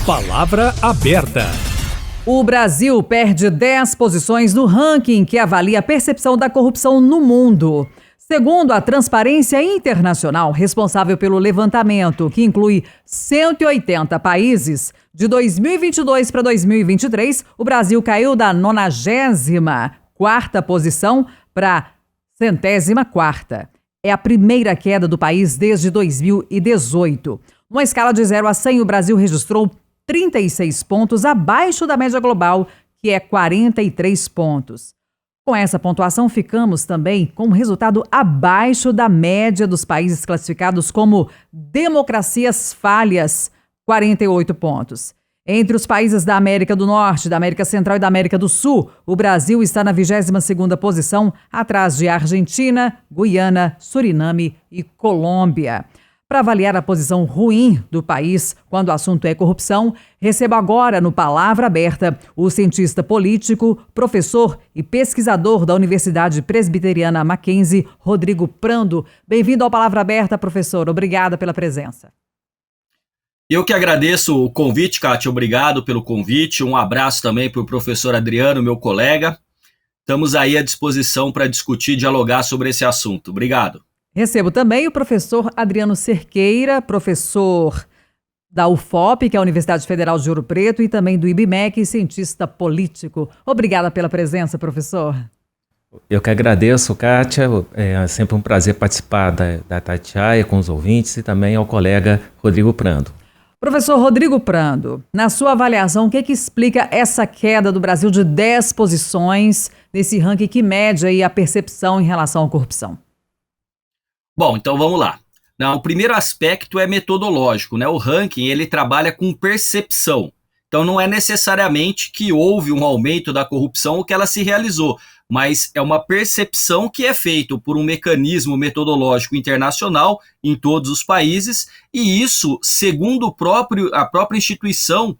Palavra aberta. O Brasil perde 10 posições no ranking que avalia a percepção da corrupção no mundo. Segundo a Transparência Internacional, responsável pelo levantamento, que inclui 180 países, de 2022 para 2023, o Brasil caiu da 94ª posição para a 104ª. É a primeira queda do país desde 2018. Numa escala de 0 a 100, o Brasil registrou 36 pontos abaixo da média global, que é 43 pontos. Com essa pontuação, ficamos também com um resultado abaixo da média dos países classificados como democracias falhas, 48 pontos. Entre os países da América do Norte, da América Central e da América do Sul, o Brasil está na 22ª posição, atrás de Argentina, Guiana, Suriname e Colômbia. Para avaliar a posição ruim do país quando o assunto é corrupção, recebo agora no Palavra Aberta o cientista político, professor e pesquisador da Universidade Presbiteriana Mackenzie, Rodrigo Prando. Bem-vindo ao Palavra Aberta, professor. Obrigada pela presença. Eu que agradeço o convite, Kátia. Obrigado pelo convite. Um abraço também para o professor Adriano, meu colega. Estamos aí à disposição para discutir e dialogar sobre esse assunto. Obrigado. Recebo também o professor Adriano Cerqueira, professor da UFOP, que é a Universidade Federal de Ouro Preto, e também do IBMEC, cientista político. Obrigada pela presença, professor. Eu que agradeço, Kátia. É sempre um prazer participar da Itatiaia com os ouvintes e também ao colega Rodrigo Prando. Professor Rodrigo Prando, na sua avaliação, o que explica essa queda do Brasil de 10 posições nesse ranking que mede aí a percepção em relação à corrupção? Bom, então vamos lá. O primeiro aspecto é metodológico, né? O ranking, ele trabalha com percepção. Então não é necessariamente que houve um aumento da corrupção ou que ela se realizou, mas é uma percepção que é feita por um mecanismo metodológico internacional em todos os países, e isso, segundo a própria instituição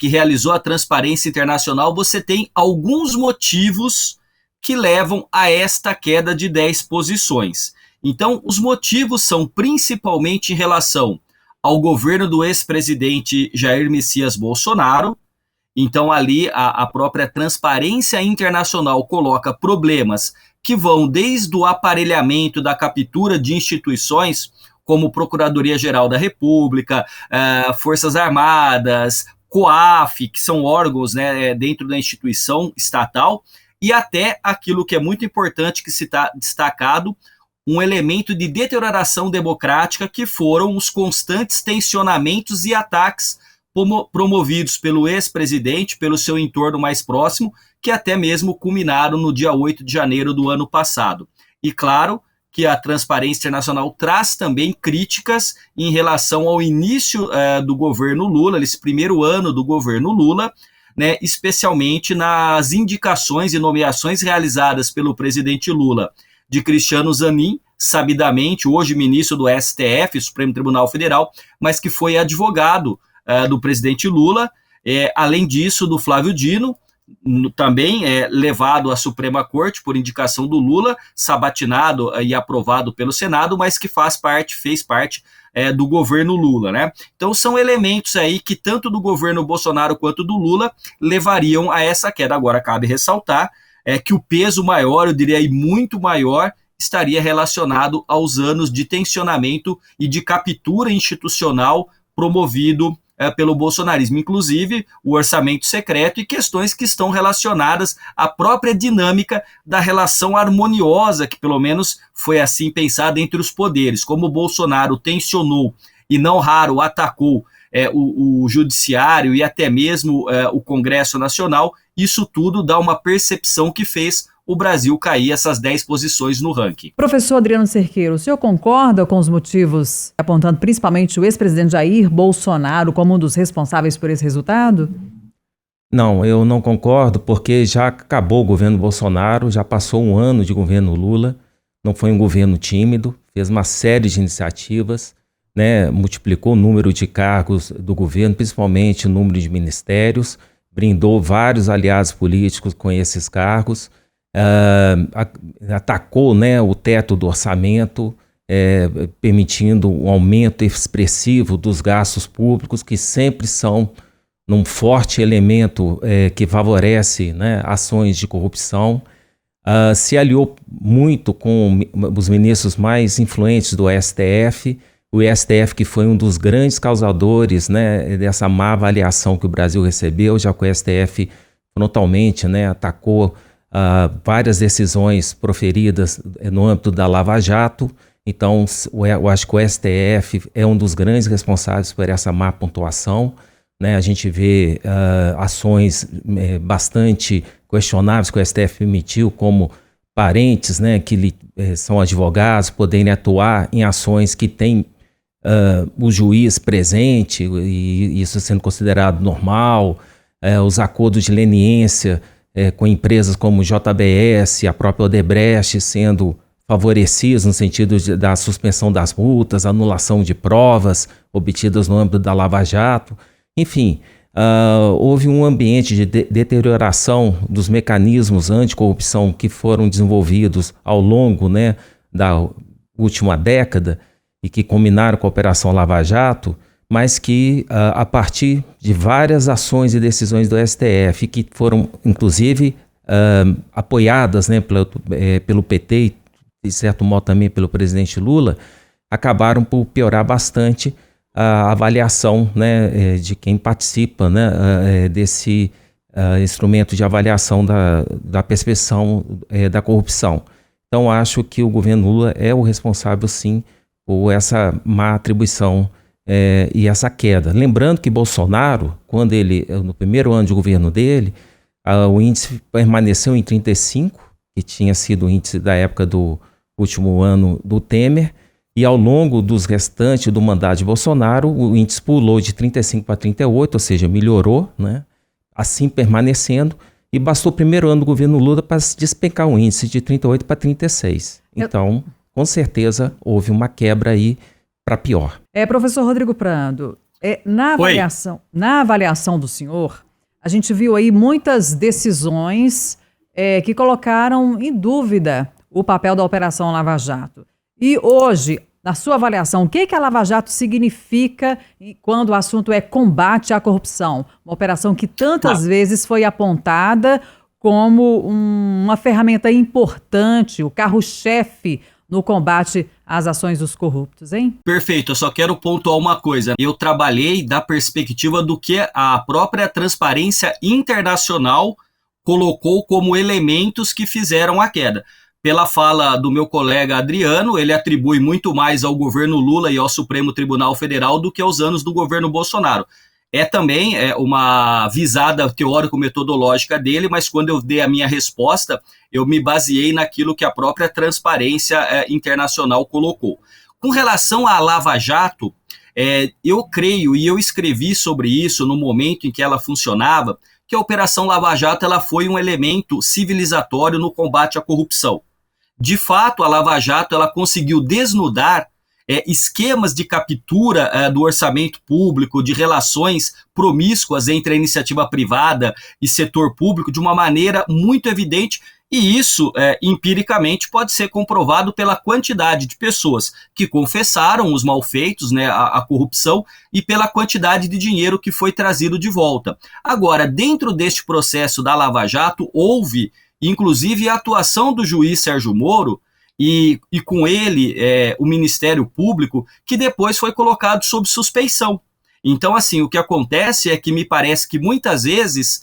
que realizou a Transparência Internacional, você tem alguns motivos que levam a esta queda de 10 posições. Então, os motivos são principalmente em relação ao governo do ex-presidente Jair Messias Bolsonaro. Então, ali a própria Transparência Internacional coloca problemas que vão desde o aparelhamento da captura de instituições, como Procuradoria-Geral da República, Forças Armadas, COAF, que são órgãos, né, dentro da instituição estatal, e até aquilo que é muito importante que se está destacado, um elemento de deterioração democrática, que foram os constantes tensionamentos e ataques promovidos pelo ex-presidente, pelo seu entorno mais próximo, que até mesmo culminaram no dia 8 de janeiro do ano passado. E claro que a Transparência Internacional traz também críticas em relação ao início do governo Lula, esse primeiro ano do governo Lula, né, especialmente nas indicações e nomeações realizadas pelo presidente Lula, de Cristiano Zanin, sabidamente, hoje ministro do STF, Supremo Tribunal Federal, mas que foi advogado do presidente Lula, além disso do Flávio Dino, também levado à Suprema Corte por indicação do Lula, sabatinado e aprovado pelo Senado, mas que fez parte do governo Lula, né? Então são elementos aí que tanto do governo Bolsonaro quanto do Lula levariam a essa queda. Agora cabe ressaltar que o peso maior, eu diria aí muito maior, estaria relacionado aos anos de tensionamento e de captura institucional promovido pelo bolsonarismo, inclusive o orçamento secreto e questões que estão relacionadas à própria dinâmica da relação harmoniosa, que pelo menos foi assim pensada entre os poderes, como o Bolsonaro tensionou e não raro atacou o judiciário e até mesmo o Congresso Nacional. Isso tudo dá uma percepção que fez o Brasil cair essas 10 posições no ranking. Professor Adriano Cerqueira, o senhor concorda com os motivos, apontando principalmente o ex-presidente Jair Bolsonaro como um dos responsáveis por esse resultado? Não, eu não concordo, porque já acabou o governo Bolsonaro, já passou um ano de governo Lula, não foi um governo tímido, fez uma série de iniciativas, né, multiplicou o número de cargos do governo, principalmente o número de ministérios, brindou vários aliados políticos com esses cargos, atacou, né, o teto do orçamento, permitindo um aumento expressivo dos gastos públicos, que sempre são num forte elemento que favorece, né, ações de corrupção. Se aliou muito com os ministros mais influentes do STF, o STF que foi um dos grandes causadores, né, dessa má avaliação que o Brasil recebeu, já que o STF frontalmente, né, atacou várias decisões proferidas no âmbito da Lava Jato. Então, eu acho que o STF é um dos grandes responsáveis por essa má pontuação, né? A gente vê ações bastante questionáveis que o STF emitiu, como parentes, né, que são advogados, poderem atuar em ações que têm o juiz presente, e isso sendo considerado normal, os acordos de leniência com empresas como JBS, a própria Odebrecht sendo favorecidos no sentido da suspensão das multas, anulação de provas obtidas no âmbito da Lava Jato. Enfim, houve um ambiente de deterioração dos mecanismos anticorrupção que foram desenvolvidos ao longo, né, da última década e que culminaram com a Operação Lava Jato, mas que a partir de várias ações e decisões do STF, que foram inclusive apoiadas, né, pelo PT e de certo modo também pelo presidente Lula, acabaram por piorar bastante a avaliação, né, de quem participa, né, desse instrumento de avaliação da percepção da corrupção. Então, acho que o governo Lula é o responsável, sim, por essa má atribuição e essa queda. Lembrando que Bolsonaro, quando no primeiro ano de governo dele, o índice permaneceu em 35, que tinha sido o índice da época do último ano do Temer, e ao longo dos restantes do mandato de Bolsonaro, o índice pulou de 35 para 38, ou seja, melhorou, né? Assim permanecendo, e bastou o primeiro ano do governo Lula para despencar o índice de 38 para 36. Então, com certeza, houve uma quebra aí para pior. Professor Rodrigo Prado, na avaliação do senhor, a gente viu aí muitas decisões que colocaram em dúvida o papel da Operação Lava Jato. E hoje, na sua avaliação, o que a Lava Jato significa quando o assunto é combate à corrupção? Uma operação que tantas vezes foi apontada como uma ferramenta importante, o carro-chefe no combate às ações dos corruptos, hein? Perfeito, eu só quero pontuar uma coisa. Eu trabalhei da perspectiva do que a própria Transparência Internacional colocou como elementos que fizeram a queda. Pela fala do meu colega Adriano, ele atribui muito mais ao governo Lula e ao Supremo Tribunal Federal do que aos anos do governo Bolsonaro. Também uma visada teórico-metodológica dele, mas quando eu dei a minha resposta, eu me baseei naquilo que a própria Transparência Internacional colocou. Com relação à Lava Jato, eu creio, e eu escrevi sobre isso no momento em que ela funcionava, que a Operação Lava Jato ela foi um elemento civilizatório no combate à corrupção. De fato, a Lava Jato ela conseguiu desnudar esquemas de captura do orçamento público, de relações promíscuas entre a iniciativa privada e setor público de uma maneira muito evidente, e isso empiricamente pode ser comprovado pela quantidade de pessoas que confessaram os malfeitos, né, a corrupção, e pela quantidade de dinheiro que foi trazido de volta. Agora, dentro deste processo da Lava Jato, houve inclusive a atuação do juiz Sérgio Moro, e com ele o Ministério Público, que depois foi colocado sob suspeição. Então, assim, o que acontece é que me parece que muitas vezes,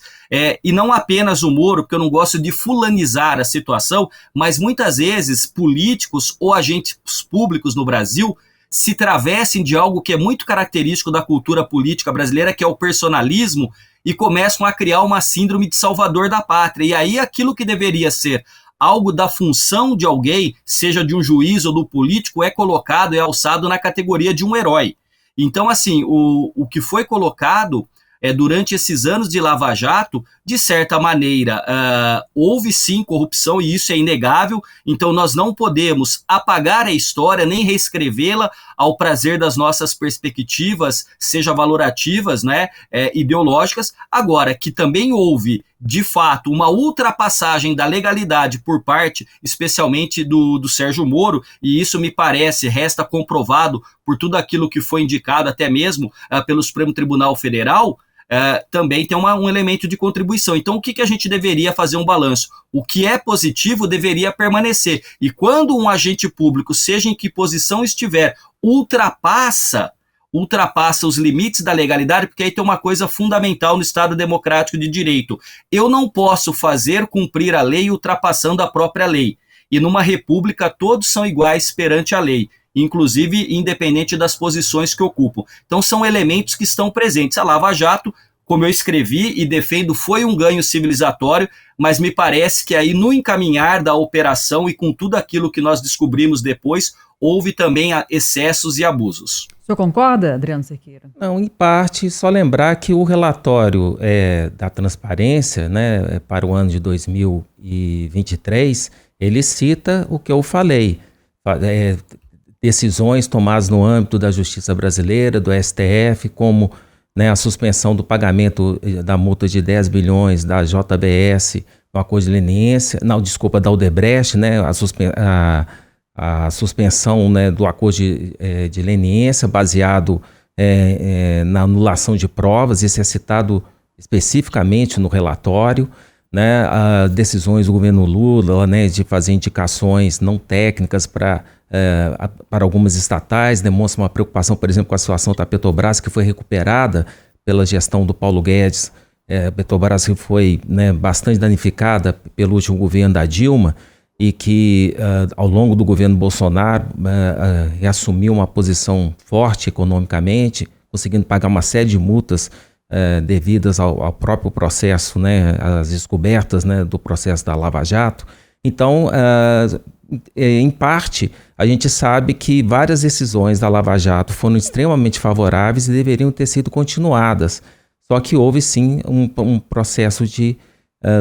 e não apenas o Moro, porque eu não gosto de fulanizar a situação, mas muitas vezes políticos ou agentes públicos no Brasil se travestem de algo que é muito característico da cultura política brasileira, que é o personalismo, e começam a criar uma síndrome de salvador da pátria. E aí aquilo que deveria ser algo da função de alguém, seja de um juiz ou do político, é colocado, é alçado na categoria de um herói. Então, assim, o que foi colocado durante esses anos de Lava Jato, de certa maneira, houve sim corrupção, e isso é inegável. Então nós não podemos apagar a história, nem reescrevê-la ao prazer das nossas perspectivas, seja valorativas, né, ideológicas. Agora, que também houve, de fato, uma ultrapassagem da legalidade por parte, especialmente do Sérgio Moro, e isso me parece, resta comprovado por tudo aquilo que foi indicado, até mesmo pelo Supremo Tribunal Federal. também tem um elemento de contribuição. Então, o que a gente deveria fazer um balanço? O que é positivo deveria permanecer. E quando um agente público, seja em que posição estiver, ultrapassa os limites da legalidade, porque aí tem uma coisa fundamental no Estado democrático de direito. Eu não posso fazer cumprir a lei ultrapassando a própria lei. E numa república todos são iguais perante a lei, inclusive independente das posições que ocupam. Então são elementos que estão presentes. A Lava Jato, como eu escrevi e defendo, foi um ganho civilizatório, mas me parece que aí no encaminhar da operação e com tudo aquilo que nós descobrimos depois, houve também excessos e abusos. O senhor concorda, Adriano Cerqueira? Não, em parte, só lembrar que o relatório da transparência, né, para o ano de 2023, ele cita o que eu falei, decisões tomadas no âmbito da justiça brasileira, do STF, como, né, a suspensão do pagamento da multa de 10 bilhões da JBS no acordo de leniência, da Odebrecht, né, a suspensão, né, do acordo de leniência baseado na anulação de provas. Isso é citado especificamente no relatório, né, decisões do governo Lula, né, de fazer indicações não técnicas para algumas estatais, demonstra uma preocupação, por exemplo, com a situação da Petrobras, que foi recuperada pela gestão do Paulo Guedes. A Petrobras que foi, né, bastante danificada pelo último governo da Dilma, e que ao longo do governo Bolsonaro reassumiu uma posição forte economicamente, conseguindo pagar uma série de multas devidas ao próprio processo, né, às descobertas, né, do processo da Lava Jato. Então, em parte, a gente sabe que várias decisões da Lava Jato foram extremamente favoráveis e deveriam ter sido continuadas, só que houve sim um processo de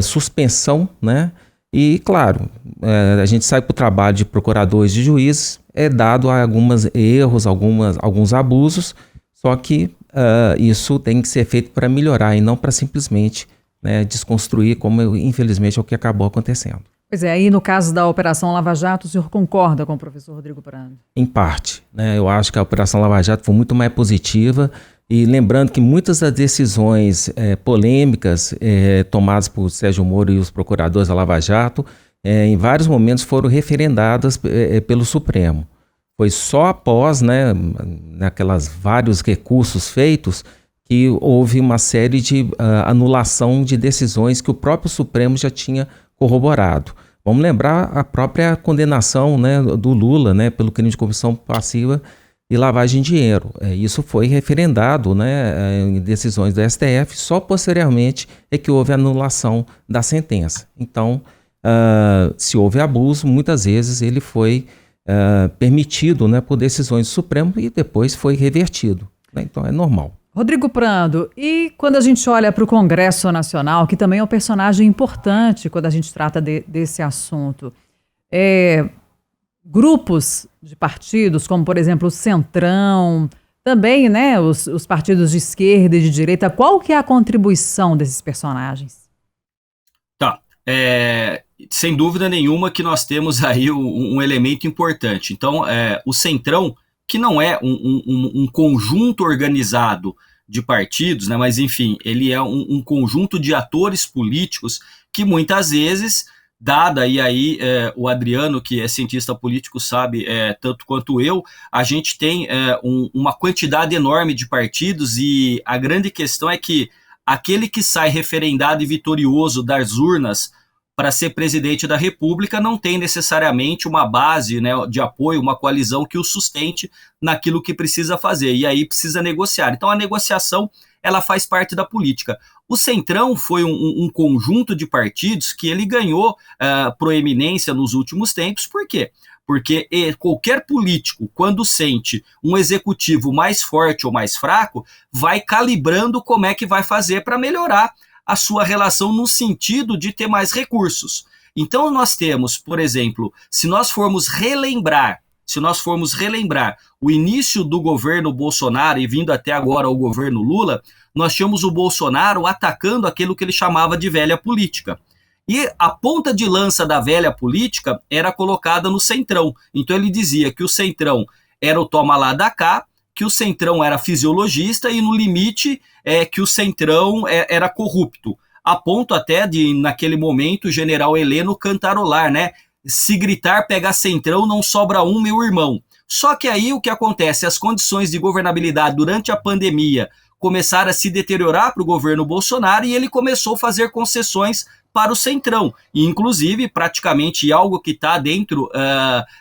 suspensão, né? E, claro, a gente sabe que o trabalho de procuradores e de juízes é dado a alguns erros, alguns abusos, só que isso tem que ser feito para melhorar e não para simplesmente, né, desconstruir, como infelizmente é o que acabou acontecendo. Pois é, aí no caso da Operação Lava Jato, o senhor concorda com o professor Rodrigo Prando? Em parte, né? Eu acho que a Operação Lava Jato foi muito mais positiva. E lembrando que muitas das decisões polêmicas tomadas por Sérgio Moro e os procuradores da Lava Jato, em vários momentos foram referendadas pelo Supremo. Foi só após, né, naquelas vários recursos feitos, que houve uma série de anulação de decisões que o próprio Supremo já tinha corroborado. Vamos lembrar a própria condenação, né, do Lula, né, pelo crime de corrupção passiva e lavagem de dinheiro. Isso foi referendado, né, em decisões do STF, só posteriormente é que houve a anulação da sentença. Então, se houve abuso, muitas vezes ele foi permitido, né, por decisões do Supremo e depois foi revertido, né? Então é normal. Rodrigo Prando, e quando a gente olha para o Congresso Nacional, que também é um personagem importante quando a gente trata desse assunto, grupos de partidos, como por exemplo o Centrão, também, né, os partidos de esquerda e de direita, qual que é a contribuição desses personagens? Tá, sem dúvida nenhuma que nós temos aí um elemento importante. Então, o Centrão, que não é um conjunto organizado de partidos, né, mas enfim, ele é um conjunto de atores políticos que muitas vezes, dada, e aí o Adriano, que é cientista político, sabe tanto quanto eu, a gente tem uma quantidade enorme de partidos e a grande questão é que aquele que sai referendado e vitorioso das urnas para ser presidente da República não tem necessariamente uma base, né, de apoio, uma coalizão que o sustente naquilo que precisa fazer, e aí precisa negociar. Então a negociação, ela faz parte da política. O Centrão foi um conjunto de partidos que ele ganhou proeminência nos últimos tempos. Por quê? Porque qualquer político, quando sente um executivo mais forte ou mais fraco, vai calibrando como é que vai fazer para melhorar a sua relação no sentido de ter mais recursos. Então nós temos, por exemplo, se nós formos relembrar o início do governo Bolsonaro e vindo até agora o governo Lula, nós tínhamos o Bolsonaro atacando aquilo que ele chamava de velha política. E a ponta de lança da velha política era colocada no Centrão. Então ele dizia que o Centrão era o toma lá da cá, que o Centrão era fisiologista e, no limite, que o Centrão era corrupto. A ponto até de, naquele momento, o general Heleno cantarolar, né? Se gritar, pega Centrão, não sobra um, meu irmão. Só que aí o que acontece? As condições de governabilidade durante a pandemia começaram a se deteriorar para o governo Bolsonaro e ele começou a fazer concessões para o Centrão. E, inclusive, praticamente algo que está dentro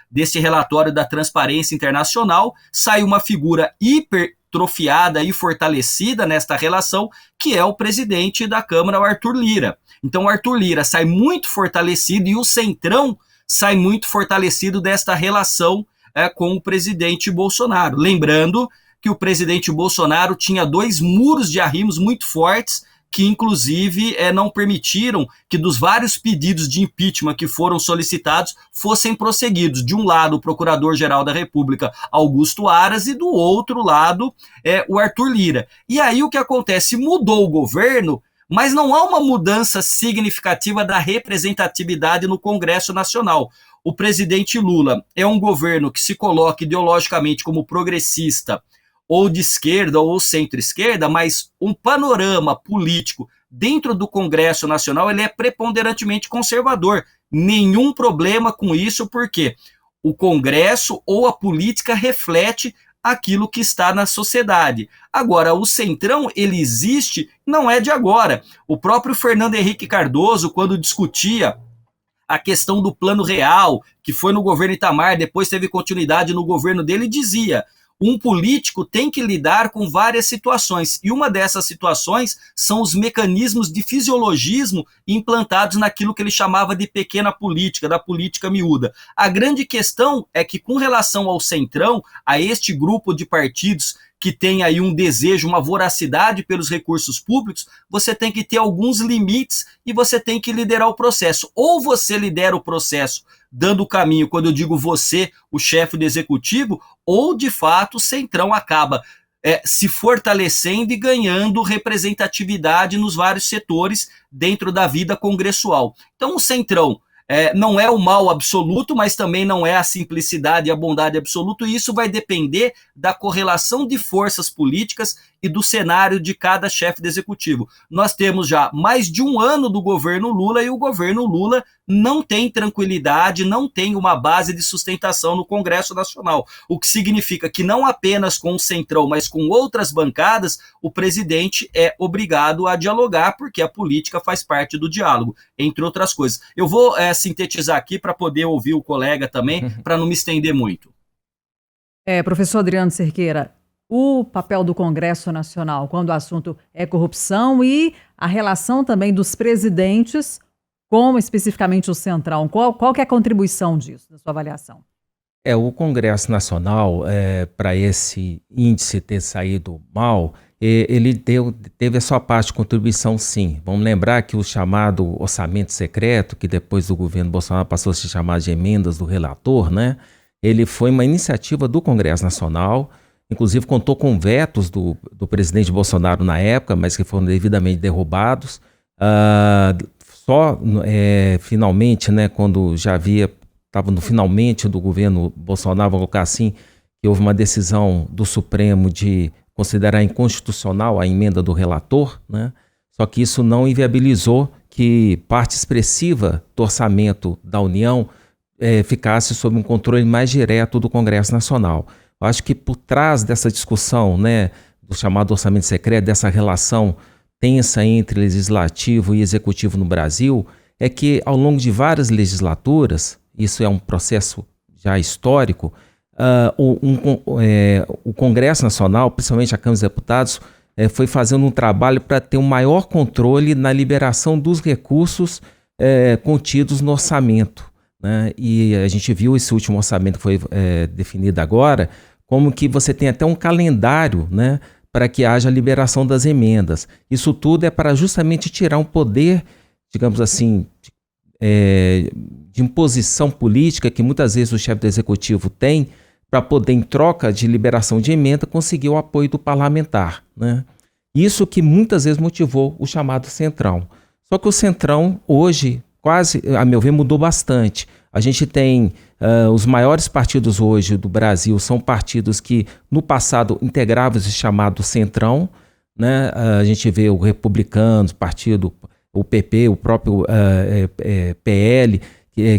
desse relatório da Transparência Internacional, sai uma figura hipertrofiada e fortalecida nesta relação, que é o presidente da Câmara, o Arthur Lira. Então, o Arthur Lira sai muito fortalecido e o Centrão sai muito fortalecido desta relação com o presidente Bolsonaro. Lembrando que o presidente Bolsonaro tinha 2 muros de arrimos muito fortes, que inclusive não permitiram que dos vários pedidos de impeachment que foram solicitados fossem prosseguidos. De um lado, o Procurador-Geral da República, Augusto Aras, e do outro lado, o Arthur Lira. E aí o que acontece? Mudou o governo, mas não há uma mudança significativa da representatividade no Congresso Nacional. O presidente Lula é um governo que se coloca ideologicamente como progressista, ou de esquerda ou centro-esquerda, mas um panorama político dentro do Congresso Nacional ele é preponderantemente conservador. Nenhum problema com isso, porque o Congresso ou a política reflete aquilo que está na sociedade. Agora, o Centrão, ele existe, não é de agora. O próprio Fernando Henrique Cardoso, quando discutia a questão do Plano Real, que foi no governo Itamar, depois teve continuidade no governo dele, dizia: um político tem que lidar com várias situações, e uma dessas situações são os mecanismos de fisiologismo implantados naquilo que ele chamava de pequena política, da política miúda. A grande questão é que, com relação ao Centrão, a este grupo de partidos que tem aí um desejo, uma voracidade pelos recursos públicos, você tem que ter alguns limites e você tem que liderar o processo. Ou você lidera o processo dando o caminho, quando eu digo você, o chefe do executivo, ou de fato o Centrão acaba se fortalecendo e ganhando representatividade nos vários setores dentro da vida congressual. Então o Centrão não é o mal absoluto, mas também não é a simplicidade e a bondade absoluta, e isso vai depender da correlação de forças políticas e do cenário de cada chefe do executivo. Nós temos já mais de um ano do governo Lula e o governo Lula não tem tranquilidade, não tem uma base de sustentação no Congresso Nacional, o que significa que não apenas com o Centrão, mas com outras bancadas, o presidente é obrigado a dialogar, porque a política faz parte do diálogo, entre outras coisas. Eu vou sintetizar aqui para poder ouvir o colega também, para não me estender muito. Professor Adriano Cerqueira, o papel do Congresso Nacional quando o assunto é corrupção e a relação também dos presidentes com especificamente o Centrão. Qual que é a contribuição disso, da sua avaliação? O Congresso Nacional, para esse índice ter saído mal, ele teve a sua parte de contribuição, sim. Vamos lembrar que o chamado orçamento secreto, que depois do governo Bolsonaro passou a se chamar de emendas do relator, né? Ele foi uma iniciativa do Congresso Nacional, inclusive contou com vetos do presidente Bolsonaro na época, mas que foram devidamente derrubados. Finalmente, né, quando já estava no finalmente do governo Bolsonaro, vamos colocar assim, que houve uma decisão do Supremo de considerar inconstitucional a emenda do relator, né? Só que isso não inviabilizou que parte expressiva do orçamento da União ficasse sob um controle mais direto do Congresso Nacional. Eu acho que por trás dessa discussão, né, do chamado orçamento secreto, dessa relação tensa entre legislativo e executivo no Brasil, é que ao longo de várias legislaturas, isso é um processo já histórico, o Congresso Nacional, principalmente a Câmara dos Deputados, foi fazendo um trabalho para ter um maior controle na liberação dos recursos contidos no orçamento, né? E a gente viu esse último orçamento que foi definido agora, como que você tem até um calendário, né, para que haja a liberação das emendas. Isso tudo é para justamente tirar um poder, digamos assim, de imposição política que muitas vezes o chefe do executivo tem, para poder, em troca de liberação de emenda, conseguir o apoio do parlamentar, né? Isso que muitas vezes motivou o chamado Centrão. Só que o Centrão hoje, quase, a meu ver, mudou bastante. A gente tem os maiores partidos hoje do Brasil, são partidos que no passado integravam esse chamado Centrão, né? A gente vê o Republicanos, o PP, o próprio PL,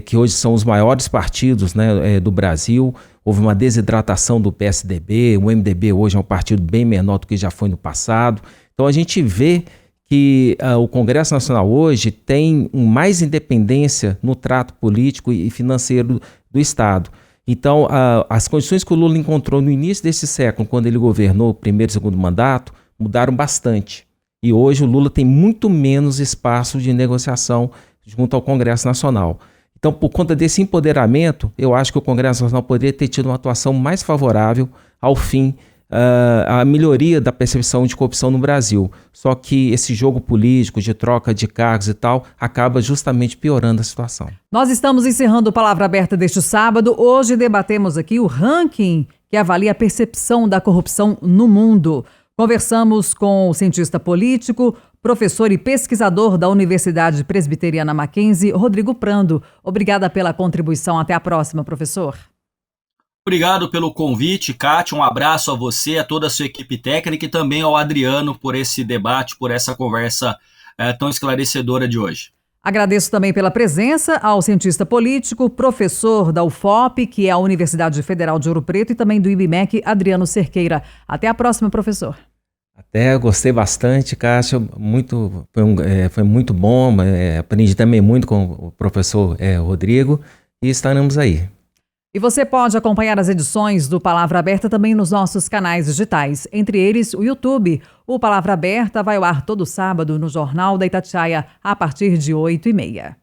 que hoje são os maiores partidos, né, do Brasil. Houve uma desidratação do PSDB, o MDB hoje é um partido bem menor do que já foi no passado. Então a gente vê que o Congresso Nacional hoje tem mais independência no trato político e financeiro do Estado. Então as condições que o Lula encontrou no início desse século, quando ele governou o primeiro e segundo mandato, mudaram bastante. E hoje o Lula tem muito menos espaço de negociação junto ao Congresso Nacional. Então, por conta desse empoderamento, eu acho que o Congresso Nacional poderia ter tido uma atuação mais favorável ao fim, à melhoria da percepção de corrupção no Brasil. Só que esse jogo político de troca de cargos e tal acaba justamente piorando a situação. Nós estamos encerrando o Palavra Aberta deste sábado. Hoje debatemos aqui o ranking que avalia a percepção da corrupção no mundo. Conversamos com o cientista político, professor e pesquisador da Universidade Presbiteriana Mackenzie, Rodrigo Prando. Obrigada pela contribuição. Até a próxima, professor. Obrigado pelo convite, Kátia. Um abraço a você, a toda a sua equipe técnica e também ao Adriano por esse debate, por essa conversa tão esclarecedora de hoje. Agradeço também pela presença ao cientista político, professor da UFOP, que é a Universidade Federal de Ouro Preto, e também do IBMEC, Adriano Cerqueira. Até a próxima, professor. Gostei bastante, Kátia. Foi muito bom. Aprendi também muito com o professor Rodrigo e estaremos aí. E você pode acompanhar as edições do Palavra Aberta também nos nossos canais digitais, entre eles o YouTube. O Palavra Aberta vai ao ar todo sábado no Jornal da Itatiaia, a partir de 8h30.